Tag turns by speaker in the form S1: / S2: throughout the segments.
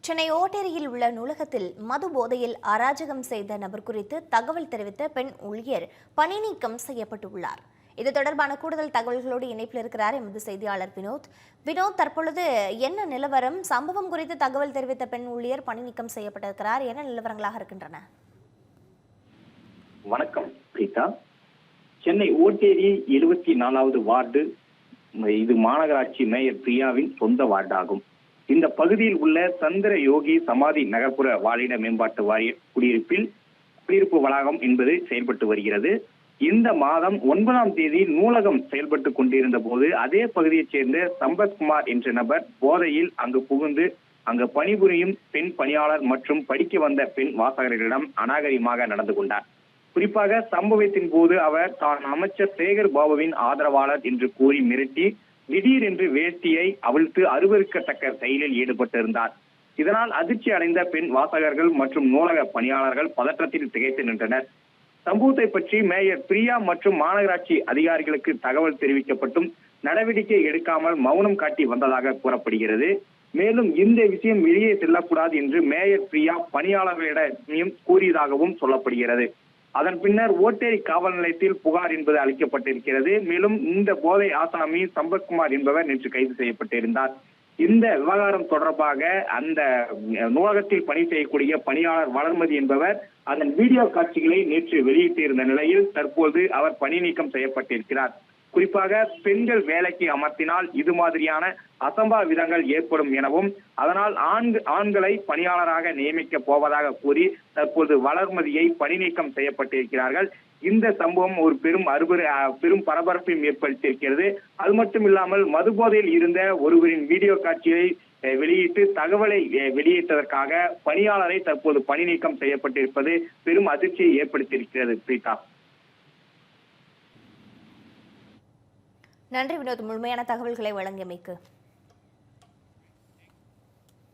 S1: சென்னை ஓட்டேரியில் உள்ள நூலகத்தில் மது போதையில் அராஜகம் செய்த நபர் குறித்து தகவல் தெரிவித்த பெண் ஊழியர் பணி நீக்கம் செய்யப்பட்டுள்ளார். இது தொடர்பான கூடுதல் தகவல்களோடு இணைப்பில் இருக்கிறார் எமது செய்தியாளர் வினோத். தற்பொழுது என்ன நிலவரம்? சம்பவம் குறித்து தகவல் தெரிவித்த பெண் ஊழியர் பணி நீக்கம் செய்யப்பட்டிருக்கிறார். என்ன நிலவரங்களாக இருக்கின்றன?
S2: வணக்கம் பிரீதா. சென்னை ஓட்டேரி 74வது வார்டு, இது மாநகராட்சி மேயர் பிரியாவின் சொந்த வார்டாகும். இந்த பகுதியில் உள்ள சந்திர யோகி சமாதி நகர்ப்புற வாழிட மேம்பாட்டு வாரிய குடியிருப்பு வளாகம் என்பது செயல்பட்டு வருகிறது. இந்த மாதம் 9ஆம் தேதி நூலகம் செயல்பட்டு கொண்டிருந்த போது அதே பகுதியைச் சேர்ந்த சம்பத்குமார் என்ற நபர் போதையில் அங்கு புகுந்து அங்கு பணிபுரியும் பெண் பணியாளர் மற்றும் படிக்க வந்த பெண் வாசகர்களிடம் அநாகரிகமாக நடந்து கொண்டார். குறிப்பாக சம்பவத்தின் போது அவர் தான் அமைச்சர் சேகர் பாபுவின் ஆதரவாளர் என்று கூறி மிரட்டி திடீரென்று வேட்டியை அவிழ்த்து அருவருக்கத்தக்க செயலில் ஈடுபட்டிருந்தார். இதனால் அதிர்ச்சி அடைந்த பெண் வாசகர்கள் மற்றும் நூலக பணியாளர்கள் பதற்றத்தில் திகைத்து நின்றனர். சம்பவத்தை பற்றி மேயர் பிரியா மற்றும் மாநகராட்சி அதிகாரிகளுக்கு தகவல் தெரிவிக்கப்பட்டும் நடவடிக்கை எடுக்காமல் மௌனம் காட்டி வந்ததாக கூறப்படுகிறது. மேலும் இந்த விஷயம் வெளியே செல்லக்கூடாது என்று மேயர் பிரியா பணியாளர்களிடம் கூறியதாகவும் சொல்லப்படுகிறது. அதன் பின்னர் ஓட்டேரி காவல் நிலையத்தில் புகார் என்பது அளிக்கப்பட்டிருக்கிறது. மேலும் இந்த போதை ஆசாமி சம்பத்குமார் என்பவர் நேற்று கைது செய்யப்பட்டிருந்தார். இந்த விவகாரம் தொடர்பாக அந்த நூலகத்தில் பணி செய்யக்கூடிய பணியாளர் வளர்மதி என்பவர் அதன் வீடியோ காட்சிகளை நேற்று வெளியிட்டிருந்த நிலையில் தற்போது அவர் பணி நீக்கம் செய்யப்பட்டிருக்கிறார். குறிப்பாக பெண்கள் வேலைக்கு அமர்த்தினால் இது மாதிரியான அசம்பாவிதங்கள் ஏற்படும் எனவும் அதனால் ஆண்களை பணியாளராக நியமிக்க போவதாக கூறி தற்போது வளர்மதியை பணி நீக்கம் செய்யப்பட்டிருக்கிறார்கள். இந்த சம்பவம் ஒரு பெரும் பரபரப்பையும் ஏற்படுத்தியிருக்கிறது. அது மட்டும் இல்லாமல் மது போதையில் இருந்த ஒருவரின் வீடியோ காட்சியை வெளியிட்டு தகவலை வெளியிட்டதற்காக பணியாளரை தற்போது பணி நீக்கம் செய்யப்பட்டிருப்பது பெரும் அதிர்ச்சியை ஏற்படுத்தியிருக்கிறது. பிரீதா,
S1: நன்றி வினோத், முழுமையான தகவல்களை வழங்கியமைக்கு.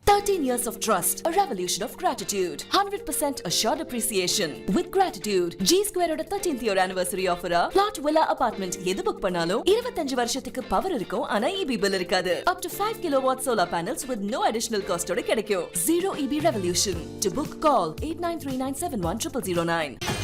S3: 13 years of trust, a revolution of gratitude, 100% assured appreciation. With gratitude, G Square oda 13th year anniversary offer plot villa apartment எது புக் பண்ணாலும் 25 வருஷத்துக்கு பவர் இருக்கும். ஆனா EB bill இருக்காது. Up to 5 kilowatt solar panels with no additional cost ஓட கிடைக்கும். Zero EB revolution. To book, call 8939710009.